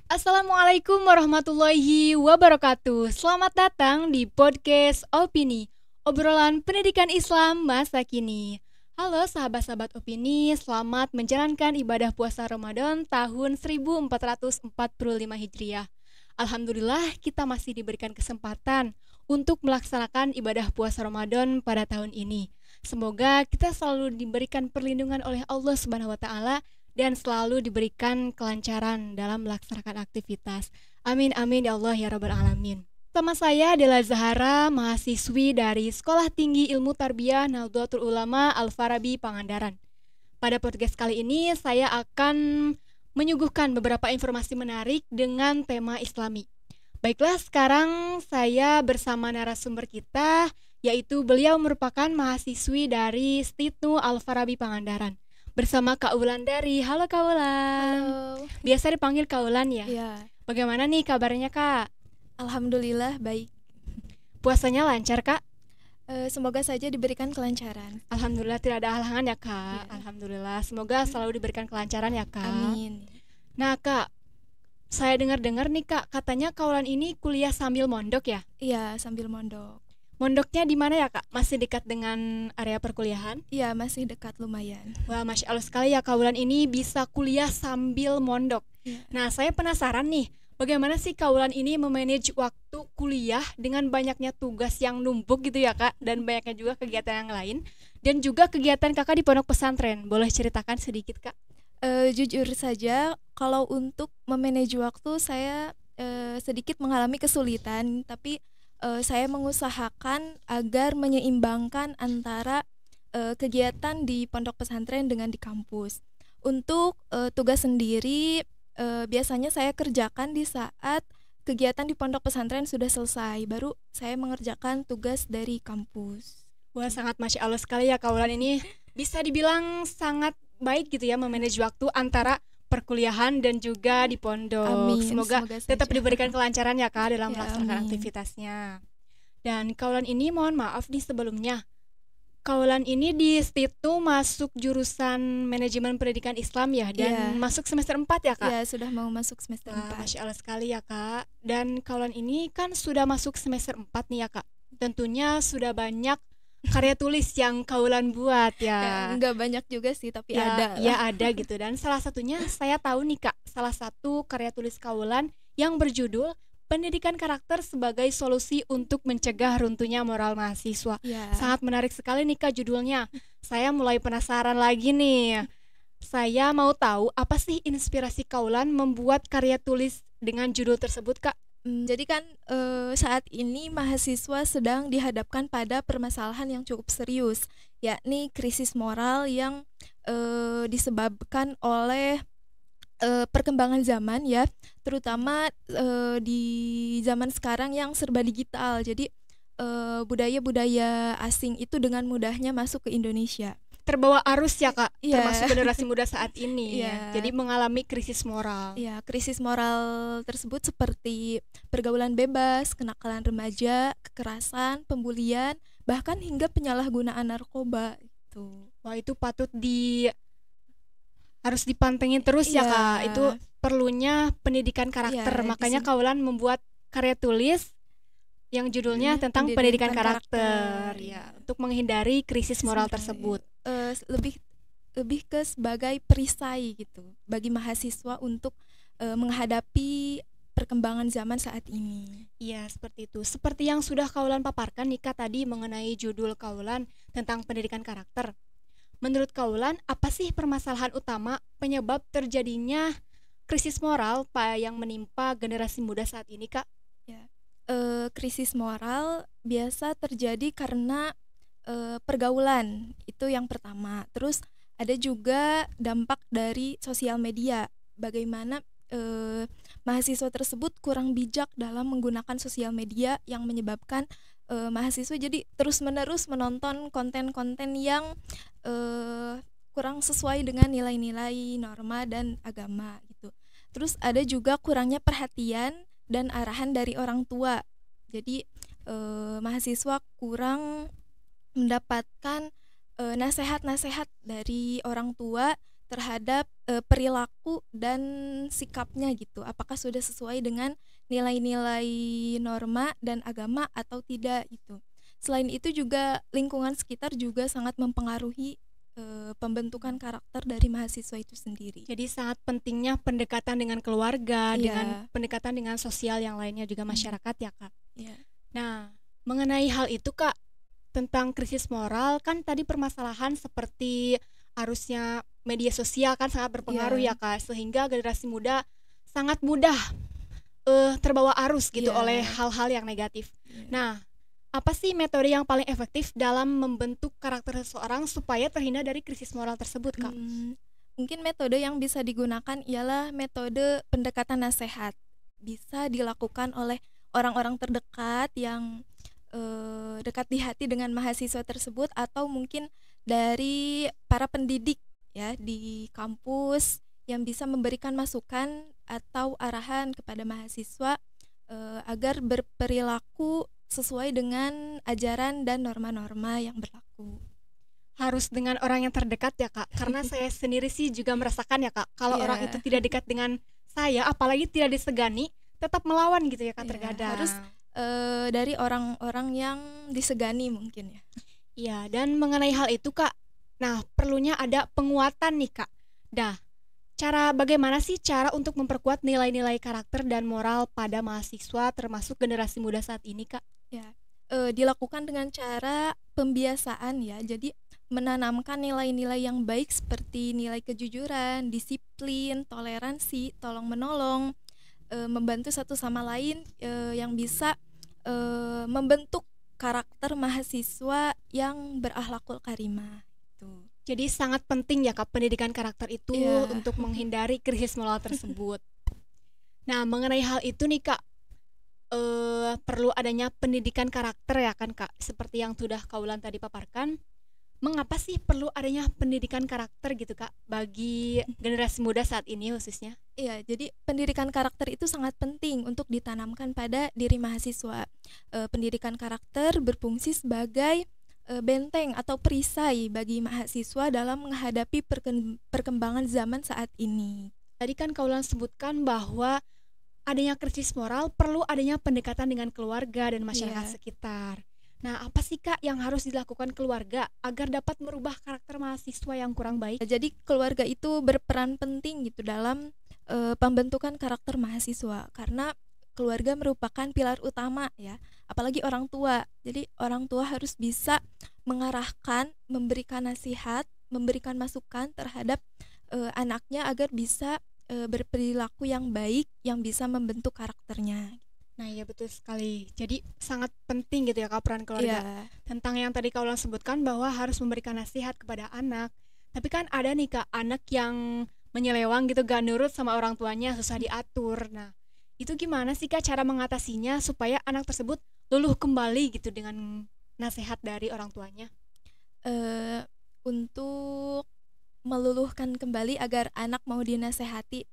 Assalamualaikum warahmatullahi wabarakatuh. Selamat datang di podcast Opini, obrolan pendidikan Islam masa kini. Halo sahabat-sahabat Opini, selamat menjalankan ibadah puasa Ramadan tahun 1445 Hijriah. Alhamdulillah kita masih diberikan kesempatan untuk melaksanakan ibadah puasa Ramadan pada tahun ini. Semoga kita selalu diberikan perlindungan oleh Allah Subhanahu wa taala dan selalu diberikan kelancaran dalam melaksanakan aktivitas. Amin amin ya Allah ya rabbal alamin. Sama saya adalah Zahara, mahasiswi dari Sekolah Tinggi Ilmu Tarbiyah Nahdlatul Ulama Al-Farabi Pangandaran. Pada podcast kali ini saya akan menyuguhkan beberapa informasi menarik dengan tema Islami. Baiklah, sekarang saya bersama narasumber kita, yaitu beliau merupakan mahasiswi dari Stitnu Al-Farabi Pangandaran. Bersama Kak Wulandari. Halo Kak Wulan. Halo. Biasa dipanggil Kak Wulan ya? Ya, Bagaimana nih kabarnya Kak? alhamdulillah baik. Puasanya lancar Kak? Semoga saja diberikan kelancaran. Alhamdulillah tidak ada halangan ya Kak. Ya. Alhamdulillah. Semoga selalu diberikan kelancaran ya Kak. Amin. Nah Kak, saya dengar-dengar nih Kak, katanya Kak Wulan ini kuliah sambil mondok ya? Iya, sambil mondok. Mondoknya di mana ya Kak? Masih dekat dengan area perkuliahan? Iya, masih dekat lumayan. Wah, Masya Allah sekali ya Kak Wulan ini bisa kuliah sambil mondok. Ya. Nah, saya penasaran nih, bagaimana sih Kak Wulan ini memanage waktu kuliah dengan banyaknya tugas yang numpuk gitu ya Kak, dan banyaknya juga kegiatan yang lain, dan juga kegiatan Kakak di pondok pesantren. Boleh ceritakan sedikit Kak? Jujur saja, kalau untuk memanage waktu saya sedikit mengalami kesulitan, tapi saya mengusahakan agar menyeimbangkan antara kegiatan di pondok pesantren dengan di kampus. Untuk tugas sendiri, biasanya saya kerjakan di saat kegiatan di pondok pesantren sudah selesai, baru saya mengerjakan tugas dari kampus. Wah, sangat Masya Allah sekali ya Kak Wulan ini bisa dibilang sangat baik gitu ya memanage waktu antara perkuliahan dan juga di pondok. Amin, Semoga semoga tetap saja. diberikan kelancaran ya Kak dalam Ya, melaksanakan amin. aktivitasnya. Dan Kak Wulan ini mohon maaf nih sebelumnya. Kak Wulan ini di Stitnu masuk jurusan manajemen pendidikan Islam ya, dan Iya. masuk semester 4 ya Kak? Ya, sudah mau masuk semester Wah, 4. Masya Allah sekali ya Kak. Dan Kak Wulan ini kan sudah masuk semester 4 nih ya Kak. Tentunya sudah banyak karya tulis yang Kak Wulan buat ya. Enggak banyak juga sih, tapi Ya, ada ya lah. ada gitu. Dan salah satunya saya tahu nih Kak, salah satu karya tulis Kak Wulan yang berjudul Pendidikan Karakter sebagai Solusi untuk Mencegah Runtuhnya Moral Mahasiswa. Ya. Sangat menarik sekali nih Kak judulnya. Saya mulai penasaran lagi nih. Saya mau tahu apa sih inspirasi Kak Wulan membuat karya tulis dengan judul tersebut Kak? Jadi kan saat ini mahasiswa sedang dihadapkan pada permasalahan yang cukup serius, yakni krisis moral yang disebabkan oleh perkembangan zaman ya, terutama di zaman sekarang yang serba digital. Jadi budaya-budaya asing itu dengan mudahnya masuk ke Indonesia. Terbawa arus ya Kak, Iya. termasuk generasi muda saat ini. Iya. Jadi mengalami krisis moral. Ya, krisis moral tersebut seperti pergaulan bebas, kenakalan remaja, kekerasan, pembulian, bahkan hingga penyalahgunaan narkoba itu. Wah, itu patut harus dipantengin terus ya Iya. Kak. Itu perlunya pendidikan karakter. Iya, di Makanya sini. Kak Wulan membuat karya tulis yang judulnya tentang pendidikan karakter. Ya, untuk menghindari krisis moral tersebut. Lebih ke sebagai perisai gitu bagi mahasiswa untuk menghadapi perkembangan zaman saat ini. Iya, seperti itu. Seperti yang sudah Kak Wulan paparkan nih Kak tadi mengenai judul Kak Wulan tentang pendidikan karakter. Menurut Kak Wulan, apa sih permasalahan utama penyebab terjadinya krisis moral yang menimpa generasi muda saat ini, Kak? Ya. Krisis moral biasa terjadi karena pergaulan, itu yang pertama. Terus ada juga dampak dari sosial media, bagaimana mahasiswa tersebut kurang bijak dalam menggunakan sosial media yang menyebabkan mahasiswa jadi terus-menerus menonton konten-konten yang kurang sesuai dengan nilai-nilai norma dan agama gitu. Terus ada juga kurangnya perhatian dan arahan dari orang tua. Jadi mahasiswa kurang mendapatkan nasihat-nasihat dari orang tua terhadap perilaku dan sikapnya gitu. Apakah sudah sesuai dengan nilai-nilai norma dan agama atau tidak gitu. Selain itu juga lingkungan sekitar juga sangat mempengaruhi pembentukan karakter dari mahasiswa itu sendiri. Jadi sangat pentingnya pendekatan dengan keluarga, dengan Iya. pendekatan dengan sosial yang lainnya juga masyarakat ya Kak. Iya. Nah, mengenai hal itu Kak, tentang krisis moral kan tadi permasalahan seperti arusnya media sosial kan sangat berpengaruh Iya. ya Kak, sehingga generasi muda sangat mudah terbawa arus gitu oleh Iya. hal-hal yang negatif. Iya. Nah, apa sih metode yang paling efektif dalam membentuk karakter seseorang supaya terhindar dari krisis moral tersebut, Kak? Mungkin metode yang bisa digunakan ialah metode pendekatan nasihat. Bisa dilakukan oleh orang-orang terdekat yang dekat di hati dengan mahasiswa tersebut, atau mungkin dari para pendidik ya di kampus yang bisa memberikan masukan atau arahan kepada mahasiswa agar berperilaku sesuai dengan ajaran dan norma-norma yang berlaku. Harus dengan orang yang terdekat ya, Kak? Karena saya sendiri sih juga merasakan ya, Kak, kalau Iya. orang itu tidak dekat dengan saya, apalagi tidak disegani, tetap melawan gitu ya, Kak, Iya, terkadang. harus dari orang-orang yang disegani mungkin ya. Iya, dan mengenai hal itu, Kak, nah perlunya ada penguatan nih, Kak. Nah, bagaimana sih cara untuk memperkuat nilai-nilai karakter dan moral pada mahasiswa termasuk generasi muda saat ini, Kak? Ya, dilakukan dengan cara pembiasaan ya. Jadi menanamkan nilai-nilai yang baik seperti nilai kejujuran, disiplin, toleransi, tolong menolong, membantu satu sama lain, yang bisa membentuk karakter mahasiswa yang berakhlakul karimah. Tuh. Jadi sangat penting ya Kak pendidikan karakter itu Iya. untuk menghindari krisis moral tersebut. Nah, mengenai hal itu nih Kak, perlu adanya pendidikan karakter ya kan Kak, seperti yang sudah Kaulan tadi paparkan. Mengapa sih perlu adanya pendidikan karakter gitu Kak bagi generasi muda saat ini khususnya? Iya, jadi pendidikan karakter itu sangat penting untuk ditanamkan pada diri mahasiswa. Pendidikan karakter berfungsi sebagai benteng atau perisai bagi mahasiswa dalam menghadapi perkembangan zaman saat ini. Tadi kan Kaulan sebutkan bahwa adanya krisis moral perlu adanya pendekatan dengan keluarga dan masyarakat Iya. sekitar. Nah, apa sih Kak yang harus dilakukan keluarga agar dapat merubah karakter mahasiswa yang kurang baik? Jadi keluarga itu berperan penting gitu dalam pembentukan karakter mahasiswa, karena keluarga merupakan pilar utama ya, apalagi orang tua. Jadi orang tua harus bisa mengarahkan, memberikan nasihat, memberikan masukan terhadap anaknya agar bisa berperilaku yang baik yang bisa membentuk karakternya. Nah, iya betul sekali. Jadi sangat penting gitu ya Kak peran keluarga. Iya. Tentang yang tadi Kaulan sebutkan bahwa harus memberikan nasihat kepada anak. Tapi kan ada nih Kak anak yang menyelewang gitu gak nurut sama orang tuanya, susah diatur. Nah, itu gimana sih Kak cara mengatasinya supaya anak tersebut luluh kembali gitu dengan nasihat dari orang tuanya? Untuk meluluhkan kembali agar anak mau dinasehati.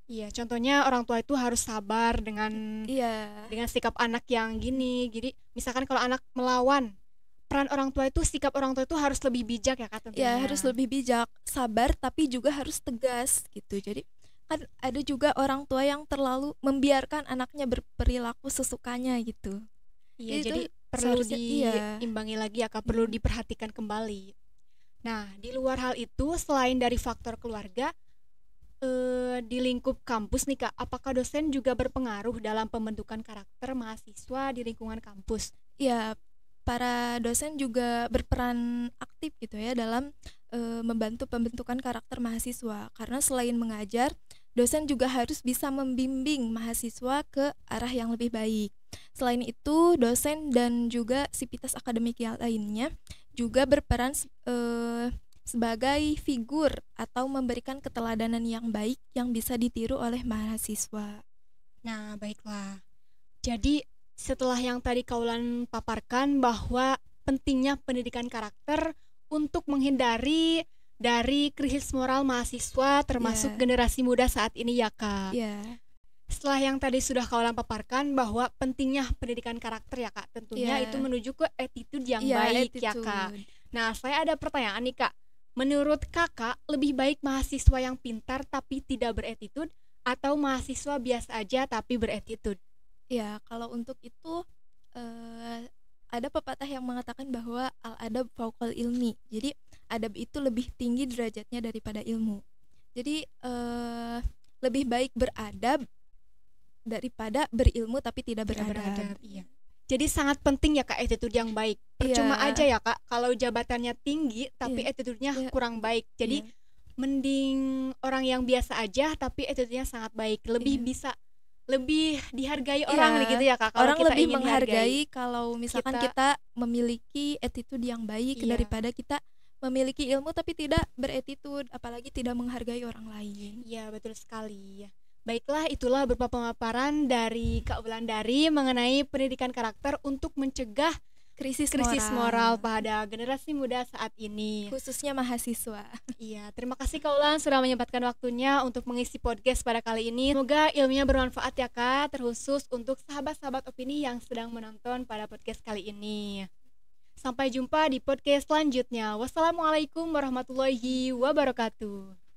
Iya, contohnya orang tua itu harus sabar Iya. dengan sikap anak yang gini. Jadi misalkan kalau anak melawan, peran orang tua itu, sikap orang tua itu harus lebih bijak ya Kak tentunya. Ya, harus lebih bijak, sabar tapi juga harus tegas gitu. Jadi kan ada juga orang tua yang terlalu membiarkan anaknya berperilaku sesukanya gitu. Iya, Itu jadi perlu seharusnya iya. diimbangi lagi ya Kak, perlu diperhatikan kembali. Nah, di luar hal itu selain dari faktor keluarga, di lingkup kampus nih Kak, apakah dosen juga berpengaruh dalam pembentukan karakter mahasiswa di lingkungan kampus? Ya, para dosen juga berperan aktif gitu ya dalam membantu pembentukan karakter mahasiswa, karena selain mengajar, dosen juga harus bisa membimbing mahasiswa ke arah yang lebih baik. Selain itu, dosen dan juga sivitas akademik yang lainnya juga berperan sebagai figur atau memberikan keteladanan yang baik yang bisa ditiru oleh mahasiswa. Nah, baiklah. Jadi setelah yang tadi Kaulan paparkan bahwa pentingnya pendidikan karakter untuk menghindari dari krisis moral mahasiswa termasuk Iya. generasi muda saat ini ya Kak. Iya. Setelah yang tadi sudah Kaulan paparkan bahwa pentingnya pendidikan karakter ya Kak, tentunya Iya. itu menuju ke attitude yang Iya, baik ya attitude. Kak. Nah, saya ada pertanyaan nih Kak. menurut kakak lebih baik mahasiswa yang pintar tapi tidak beretitude atau mahasiswa biasa aja tapi beretitude? Ya, kalau untuk itu eh, ada pepatah yang mengatakan bahwa al-adab fauqal ilmi. Jadi adab itu lebih tinggi derajatnya daripada ilmu. Jadi lebih baik beradab daripada berilmu tapi tidak Tidak beradab. iya. Jadi sangat penting ya kak attitude yang baik. Percuma Iya. aja ya kak kalau jabatannya tinggi tapi Iya. attitude-nya Iya. kurang baik. Jadi Iya. mending orang yang biasa aja tapi attitude-nya sangat baik. Lebih Iya. bisa lebih dihargai orang Iya. gitu ya kak kalau Orang kita lebih ingin menghargai kalau misalkan Kita- kita memiliki attitude yang baik Iya. daripada kita memiliki ilmu tapi tidak beretitude, apalagi tidak menghargai orang lain. Iya betul sekali ya. Baiklah, itulah beberapa pemaparan dari Kak Wulandari mengenai pendidikan karakter untuk mencegah Krisis krisis moral pada generasi muda saat ini. khususnya mahasiswa. Iya, terima kasih Kak Ulan sudah menyempatkan waktunya untuk mengisi podcast pada kali ini. Semoga ilmunya bermanfaat ya Kak, terkhusus untuk sahabat-sahabat opini yang sedang menonton pada podcast kali ini. Sampai jumpa di podcast selanjutnya. Wassalamualaikum warahmatullahi wabarakatuh.